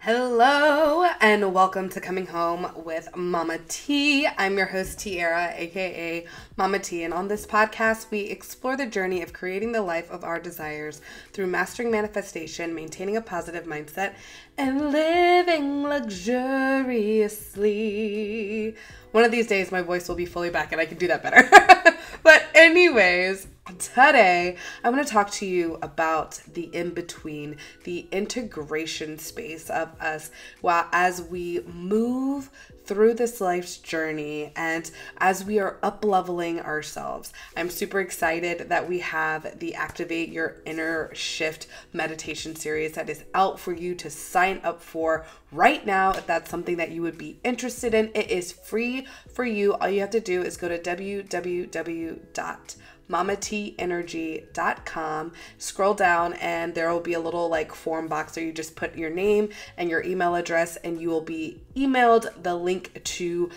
Hello and welcome to Coming Home with Mama T. I'm your host Tiara, aka Mama T, and on this podcast we explore the journey of creating the life of our desires through mastering manifestation, maintaining a positive mindset, and living luxuriously. One of these days my voice will be fully back and I can do that better. But anyways, today I want to talk to you about the in-between, the integration space of us as we move through this life's journey and as we are up-leveling ourselves. I'm super excited that we have the Activate Your Inner Shift meditation series that is out for you to sign up for right now. If that's something that you would be interested in, it is free for you. All you have to do is go to www.mamateenergy.com, scroll down, and there will be a little form box where you just put your name and your email address, and you will be emailed the link to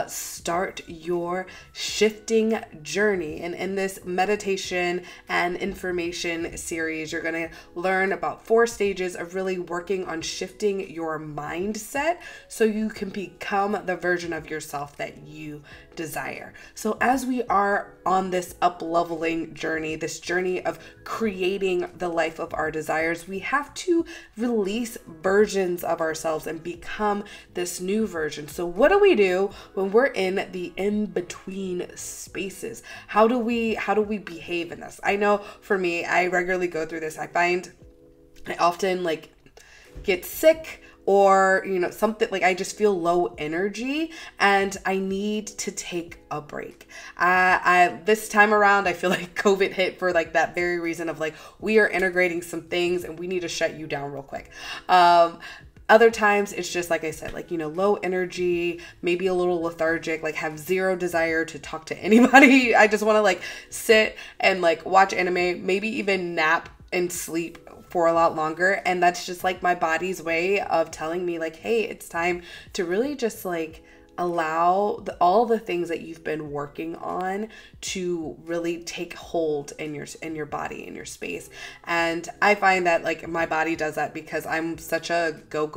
start your shifting journey. And in this meditation and information series, you're going to learn about 4 stages of really working on shifting your mindset so you can become the version of yourself that you desire. So as we are on this up-leveling journey, this journey of creating the life of our desires, we have to release versions of ourselves and become this new version. So what do we do when we're in the in-between spaces? How do we behave in this? I know for me, I regularly go through this. I find I often get sick, or something I just feel low energy and I need to take a break. This time around I feel like COVID hit for that very reason of we are integrating some things and we need to shut you down real quick. Other times it's just like I said, low energy, maybe a little lethargic, have zero desire to talk to anybody. I just want to sit and watch anime, maybe even nap and sleep for a lot longer. And that's just my body's way of telling me hey, it's time to really just allow all the things that you've been working on to really take hold in your body, in your space. And I find that my body does that because I'm such a go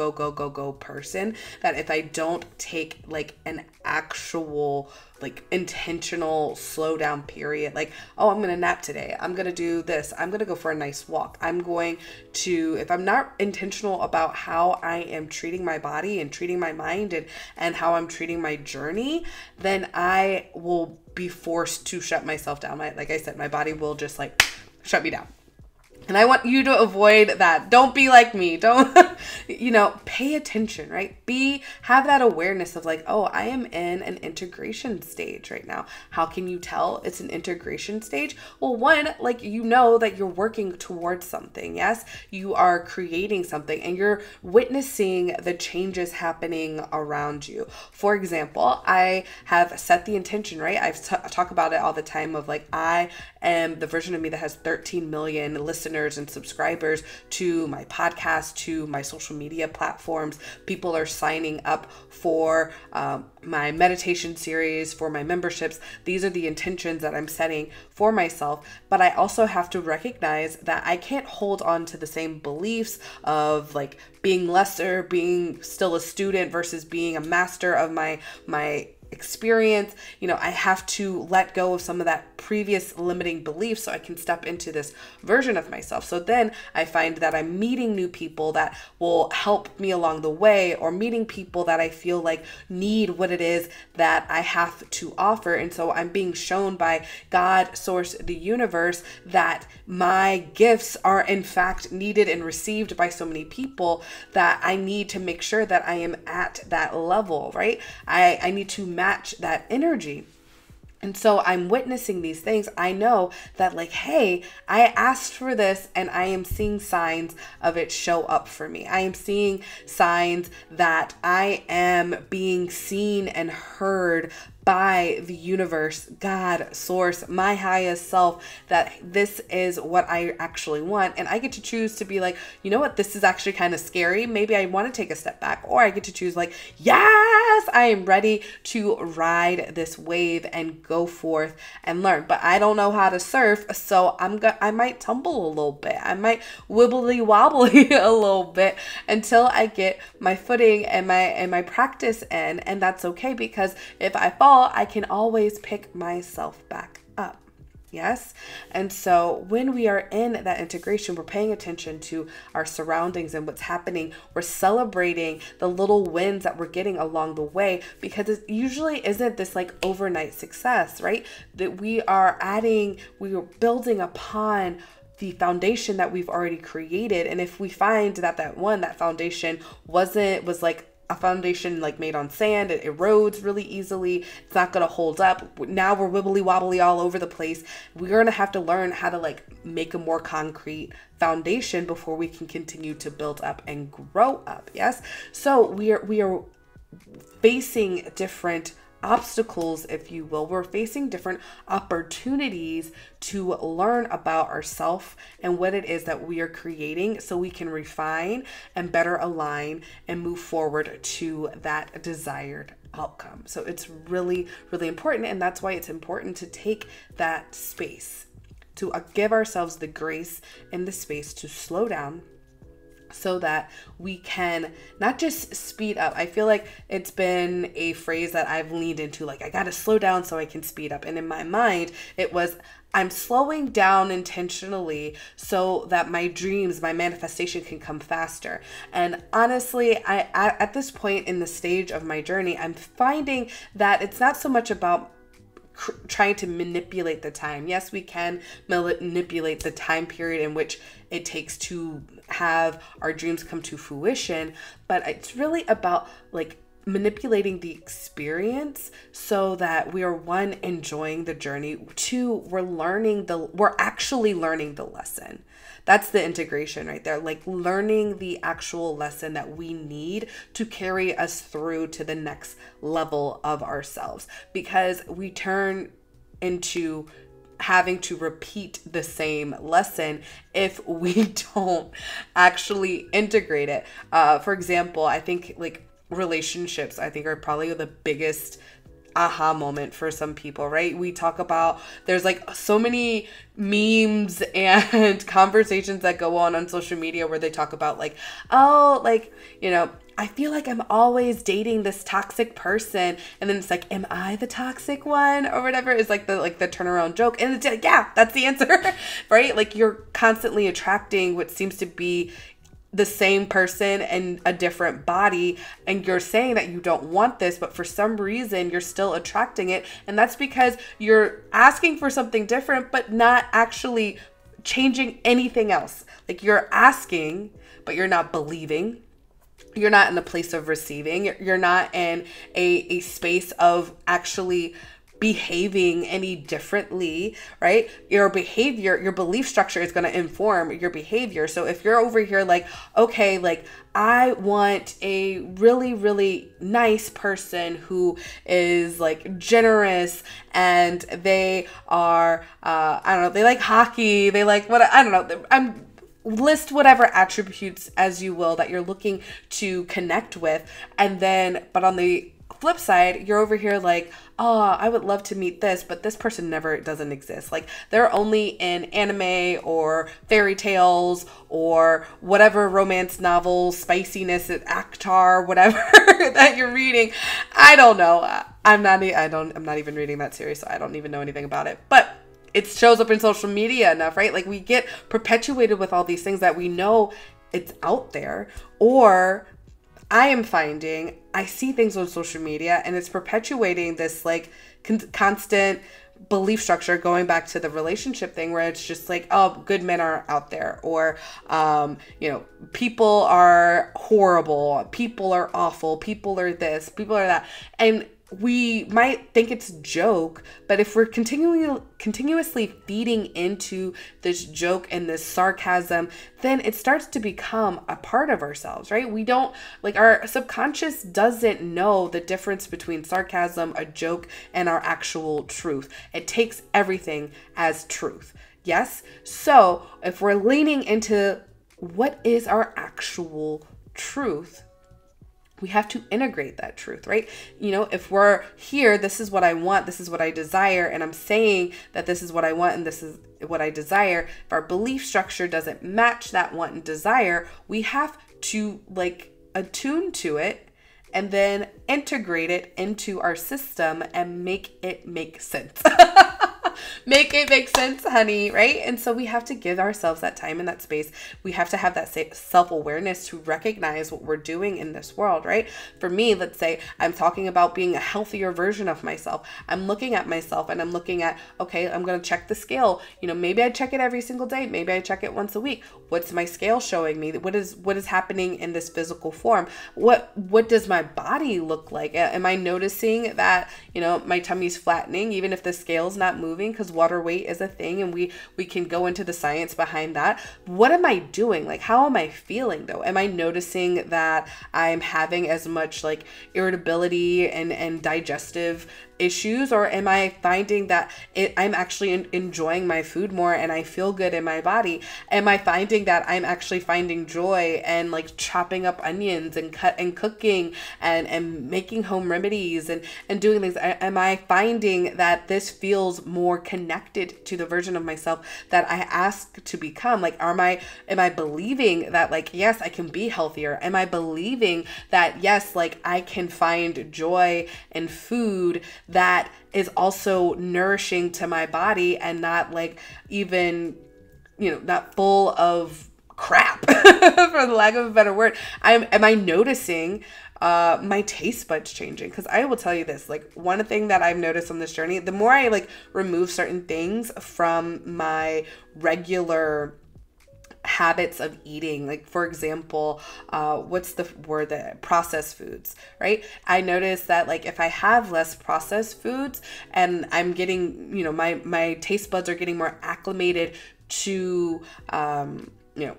person that if I don't take an actual intentional slow down period, oh, I'm gonna nap today, I'm gonna do this, I'm gonna go for a nice walk, I'm going to, if I'm not intentional about how I am treating my body and treating my mind and how I'm treating my journey, then I will be forced to shut myself down. Like I said, my body will just shut me down. And I want you to avoid that. Don't be like me. Don't, pay attention, right? Have that awareness of oh, I am in an integration stage right now. How can you tell it's an integration stage? Well, one, that you're working towards something. Yes, you are creating something and you're witnessing the changes happening around you. For example, I have set the intention, right? I talk about it all the time of I am the version of me that has 13 million listeners and subscribers to my podcast, to my social media platforms. People are signing up for my meditation series, for my memberships. These are the intentions that I'm setting for myself. But I also have to recognize that I can't hold on to the same beliefs of being lesser, being still a student versus being a master of my experience. I have to let go of some of that previous limiting beliefs so I can step into this version of myself. So then I find that I'm meeting new people that will help me along the way, or meeting people that I feel need what it is that I have to offer. And so I'm being shown by God, source, the universe, that my gifts are in fact needed and received by so many people that I need to make sure that I am at that level, right? I need to match that energy. And so I'm witnessing these things. I know that hey, I asked for this and I am seeing signs of it show up for me. I am seeing signs that I am being seen and heard by the universe, God, source, my highest self, that this is what I actually want. And I get to choose to be like, you know what, this is actually kind of scary. Maybe I want to take a step back. Or I get to choose like, yes, I am ready to ride this wave and go forth and learn. But I don't know how to surf, so I might tumble a little bit. I might wibbly wobbly a little bit until I get my footing and my practice in. And that's okay, because if I fall, I can always pick myself back up. Yes. And so when we are in that integration, we're paying attention to our surroundings and what's happening. We're celebrating the little wins that we're getting along the way, because it usually isn't this like overnight success, right? That we are building upon the foundation that we've already created. And if we find that foundation was like a foundation like made on sand, it erodes really easily, it's not going to hold up. Now we're wibbly wobbly all over the place. We're going to have to learn how to like make a more concrete foundation before we can continue to build up and grow up. Yes. So we are facing different obstacles, if you will. We're facing different opportunities to learn about ourselves and what it is that we are creating, so we can refine and better align and move forward to that desired outcome. So it's really, really important. And that's why it's important to take that space, to give ourselves the grace and the space to slow down, so that we can not just speed up. I feel like it's been a phrase that I've leaned into, like, I got to slow down so I can speed up. And in my mind, it was, I'm slowing down intentionally so that my dreams, my manifestation can come faster. And honestly, at this point in the stage of my journey, I'm finding that it's not so much about trying to manipulate the time. Yes, we can manipulate the time period in which it takes to have our dreams come to fruition, but it's really about like manipulating the experience so that we are, one, enjoying the journey, two, we're actually learning the lesson. That's the integration right there, like learning the actual lesson that we need to carry us through to the next level of ourselves, because we turn into having to repeat the same lesson if we don't actually integrate it. For example, I think like relationships, I think, are probably the biggest aha moment for some people, right? We talk about, there's like so many memes and conversations that go on social media where they talk about like, oh, like, you know, I feel like I'm always dating this toxic person. And then it's like, am I the toxic one or whatever is like the turnaround joke. And it's like, yeah, that's the answer, right? Like you're constantly attracting what seems to be the same person in a different body, and you're saying that you don't want this, but for some reason you're still attracting it. And that's because you're asking for something different, but not actually changing anything else. Like you're asking, but you're not believing. You're not in a place of receiving. You're not in a space of actually behaving any differently, right? Your behavior, your belief structure is going to inform your behavior. So if you're over here like, okay, like I want a really, really nice person who is like generous, and they are, I don't know, they like hockey, they like what, I don't know, list whatever attributes as you will that you're looking to connect with. And then, but on the flip side, you're over here like, oh, I would love to meet this, but this person doesn't exist. Like they're only in anime or fairy tales or whatever romance novels, spiciness, Actar, whatever that you're reading. I don't know. I'm not even reading that series, so I don't even know anything about it. But it shows up in social media enough, right? Like we get perpetuated with all these things that we know it's out there. Or I am finding, I see things on social media and it's perpetuating this like constant belief structure, going back to the relationship thing, where it's just like, oh, good men are out there, or, you know, people are horrible, people are awful, people are this, people are that. And we might think it's a joke, but if we're continuously feeding into this joke and this sarcasm, then it starts to become a part of ourselves, right? We don't, like, our subconscious doesn't know the difference between sarcasm, a joke, and our actual truth. It takes everything as truth. Yes? So if we're leaning into what is our actual truth, we have to integrate that truth, right? You know, if we're here, this is what I want, this is what I desire, and I'm saying that this is what I want and this is what I desire. If our belief structure doesn't match that want and desire, we have to like attune to it and then integrate it into our system and make it make sense. Make it make sense, honey, right? And so we have to give ourselves that time and that space. We have to have that self-awareness to recognize what we're doing in this world, right? For me, let's say I'm talking about being a healthier version of myself. I'm looking at myself and I'm looking at, okay, I'm going to check the scale. You know, maybe I check it every single day. Maybe I check it once a week. What's my scale showing me? What is happening in this physical form? What does my body look like? Am I noticing that, you know, my tummy's flattening, even if the scale's not moving? Because water weight is a thing, and we can go into the science behind that. What am I doing? Like, how am I feeling though? Am I noticing that I'm having as much like irritability and digestive issues, or am I finding that I'm actually enjoying my food more and I feel good in my body? Am I finding that I'm actually finding joy and like chopping up onions and cooking and making home remedies and doing things? Am I finding that this feels more connected to the version of myself that I asked to become? Like, am I believing that, like, yes, I can be healthier? Am I believing that, yes, like I can find joy in food that is also nourishing to my body and not like even, you know, not full of crap, for the lack of a better word? Am I noticing my taste buds changing? Because I will tell you this, like, one thing that I've noticed on this journey, the more I like remove certain things from my regular habits of eating, like for example, what's the word, that processed foods, right? I notice that like if I have less processed foods and I'm getting, you know, my taste buds are getting more acclimated to, you know,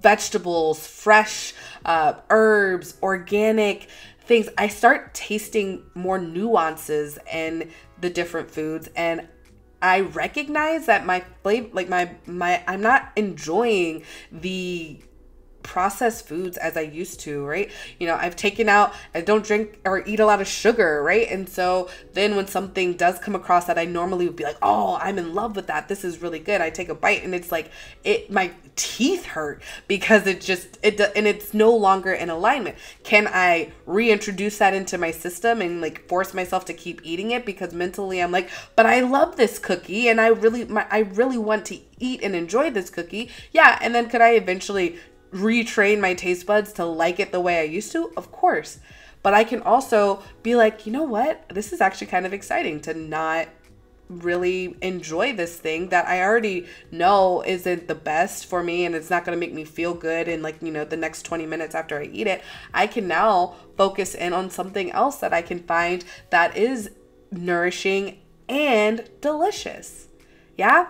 vegetables, fresh herbs, organic things, I start tasting more nuances in the different foods, and I recognize that my flavor, like my I'm not enjoying the processed foods as I used to, right? You know, I've taken out, I don't drink or eat a lot of sugar, right? And so then when something does come across that I normally would be like, oh, I'm in love with that, this is really good, I take a bite and it's like, my teeth hurt because and it's no longer in alignment. Can I reintroduce that into my system and like force myself to keep eating it? Because mentally I'm like, but I love this cookie and I really want to eat and enjoy this cookie. Yeah. And then could I eventually retrain my taste buds to like it the way I used to? Of course. But I can also be like, you know what? This is actually kind of exciting to not really enjoy this thing that I already know isn't the best for me and it's not going to make me feel good in like, you know, the next 20 minutes after I eat it. I can now focus in on something else that I can find that is nourishing and delicious. Yeah?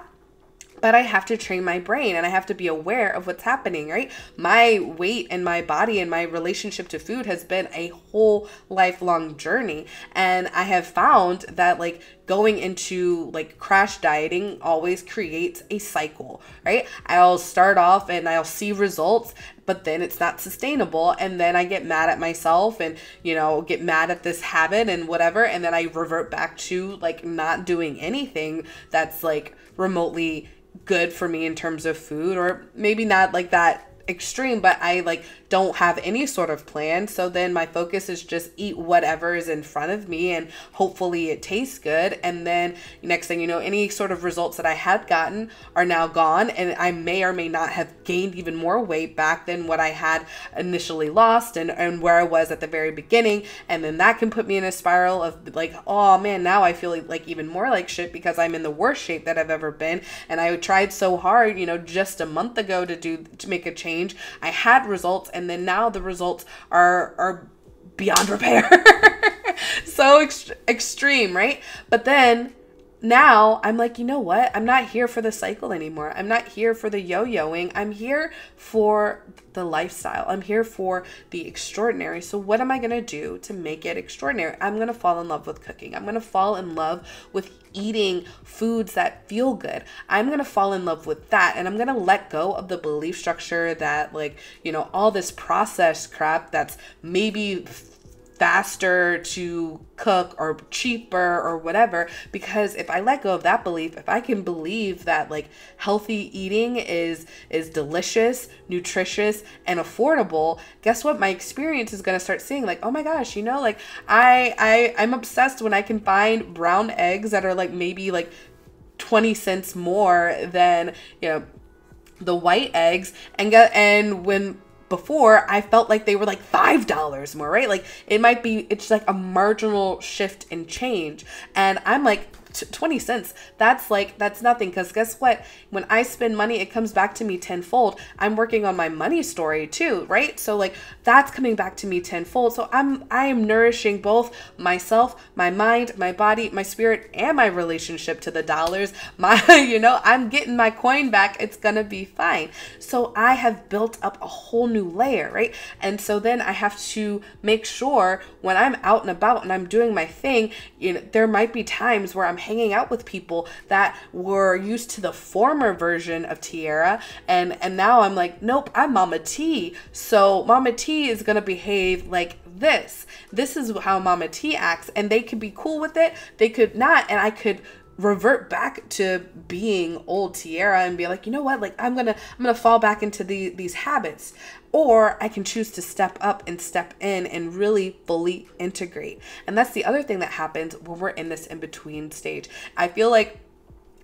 But I have to train my brain and I have to be aware of what's happening, right? My weight and my body and my relationship to food has been a whole lifelong journey. And I have found that like going into like crash dieting always creates a cycle, right? I'll start off and I'll see results, but then it's not sustainable. And then I get mad at myself and, you know, get mad at this habit and whatever. And then I revert back to like not doing anything that's like remotely good for me in terms of food, or maybe not like that extreme, but I like don't have any sort of plan. So then my focus is just eat whatever is in front of me and hopefully it tastes good. And then next thing you know, any sort of results that I had gotten are now gone, and I may or may not have gained even more weight back than what I had initially lost and where I was at the very beginning. And then that can put me in a spiral of like, oh man, now I feel like even more like shit because I'm in the worst shape that I've ever been. And I tried so hard, you know, just a month ago to make a change. I had results, and then now the results are beyond repair. so extreme, right? But then now I'm like, you know what? I'm not here for the cycle anymore. I'm not here for the yo-yoing. I'm here for the lifestyle. I'm here for the extraordinary. So what am I going to do to make it extraordinary? I'm going to fall in love with cooking. I'm going to fall in love with eating foods that feel good. I'm going to fall in love with that. And I'm going to let go of the belief structure that, like, you know, all this processed crap that's maybe faster to cook or cheaper or whatever. Because if I let go of that belief, if I can believe that like healthy eating is delicious, nutritious, and affordable, guess what? My experience is going to start seeing like, oh my gosh, you know, like I'm obsessed when I can find brown eggs that are like maybe like 20 cents more than, you know, the white eggs, and when before I felt like they were like $5 more, right? Like it's like a marginal shift in change. And I'm like, 20 cents, that's nothing. Because guess what? When I spend money, it comes back to me tenfold. I'm working on my money story too, right? So like that's coming back to me tenfold. So I am nourishing both myself, my mind, my body, my spirit, and my relationship to the dollars. You know, I'm getting my coin back. It's gonna be fine. So I have built up a whole new layer, right? And so then I have to make sure when I'm out and about and I'm doing my thing, you know, there might be times where I'm hanging out with people that were used to the former version of Tiara, and now I'm like, nope, I'm Mama T. So Mama T is gonna behave like this. This is how Mama T acts, and they could be cool with it, they could not, and I could revert back to being old Tiara and be like, you know what, like I'm gonna fall back into these habits. Or I can choose to step up and step in and really fully integrate. And that's the other thing that happens when we're in this in-between stage. I feel like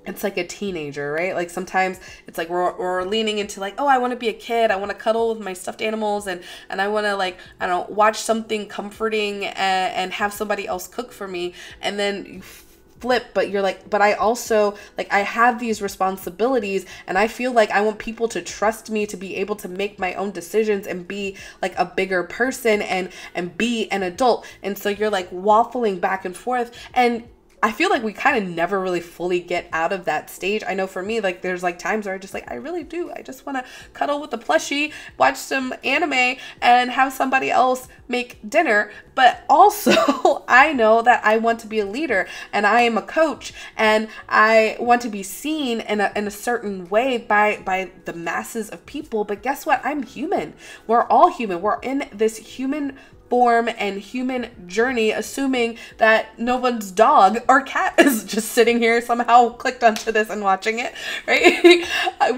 it's like a teenager, right? Like sometimes it's like we're leaning into like, oh, I want to be a kid. I want to cuddle with my stuffed animals, and I want to, like, I don't know, watch something comforting and have somebody else cook for me. And then you flip, but you're like, but I also, like, I have these responsibilities, and I feel like I want people to trust me to be able to make my own decisions and be like a bigger person and be an adult. And so you're like waffling back and forth, and I feel like we kind of never really fully get out of that stage. I know for me, like there's like times where I just like, I really do. I just want to cuddle with a plushie, watch some anime, and have somebody else make dinner. But also I know that I want to be a leader, and I am a coach, and I want to be seen in a certain way by the masses of people. But guess what? I'm human. We're all human. We're in this human form and human journey, assuming that no one's dog or cat is just sitting here somehow clicked onto this and watching it, right?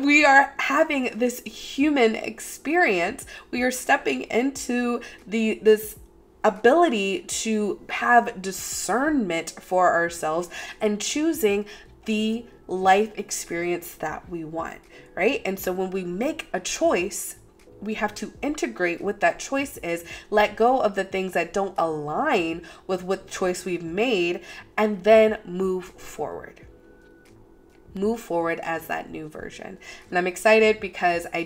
We are having this human experience. We are stepping into this ability to have discernment for ourselves and choosing the life experience that we want, right? And so when we make a choice, we have to integrate what that choice is, let go of the things that don't align with what choice we've made, and then move forward. Move forward as that new version. And I'm excited because I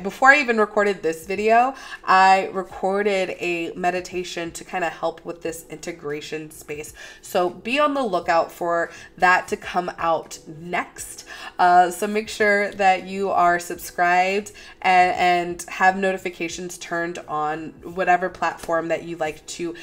before I even recorded this video, I recorded a meditation to kind of help with this integration space. So be on the lookout for that to come out next. So make sure that you are subscribed and have notifications turned on whatever platform that you like to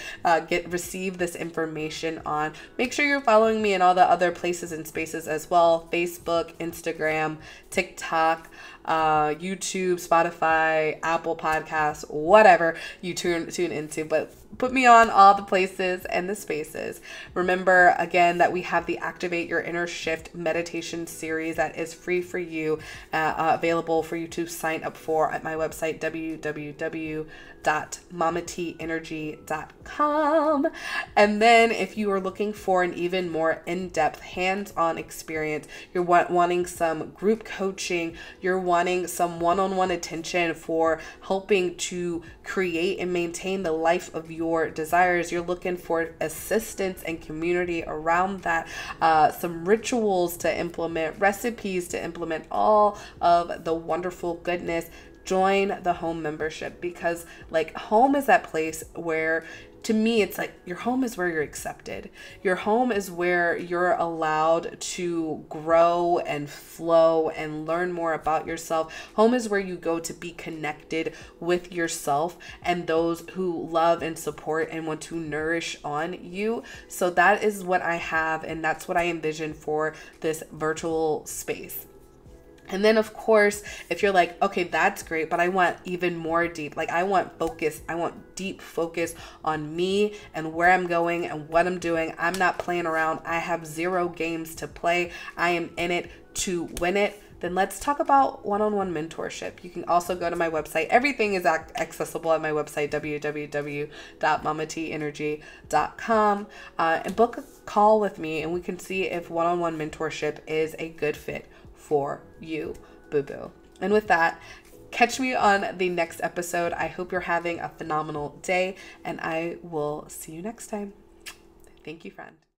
receive this information on. Make sure you're following me in all the other places and spaces as well. Facebook, Instagram, TikTok, YouTube, Spotify, Apple Podcasts, whatever you tune into, but put me on all the places and the spaces. Remember again that we have the Activate Your Inner Shift meditation series that is free for you, available for you to sign up for at my website, www.mamateenergy.com. And then if you are looking for an even more in-depth hands-on experience, you're wanting some group coaching, you're wanting some one-on-one attention for helping to create and maintain the life of your desires, you're looking for assistance and community around that, some rituals to implement, recipes to implement, all of the wonderful goodness, join the home membership, because like home is that place where, to me, it's like your home is where you're accepted. Your home is where you're allowed to grow and flow and learn more about yourself. Home is where you go to be connected with yourself and those who love and support and want to nourish on you. So that is what I have, and that's what I envision for this virtual space. And then of course, if you're like, okay, that's great, but I want even more deep, like I want focus, I want deep focus on me and where I'm going and what I'm doing. I'm not playing around. I have 0 games to play. I am in it to win it. Then let's talk about one-on-one mentorship. You can also go to my website. Everything is accessible at my website, www.mamateenergy.com, and book a call with me, and we can see if one-on-one mentorship is a good fit for you, boo-boo. And with that, catch me on the next episode. I hope you're having a phenomenal day, and I will see you next time. Thank you, friend.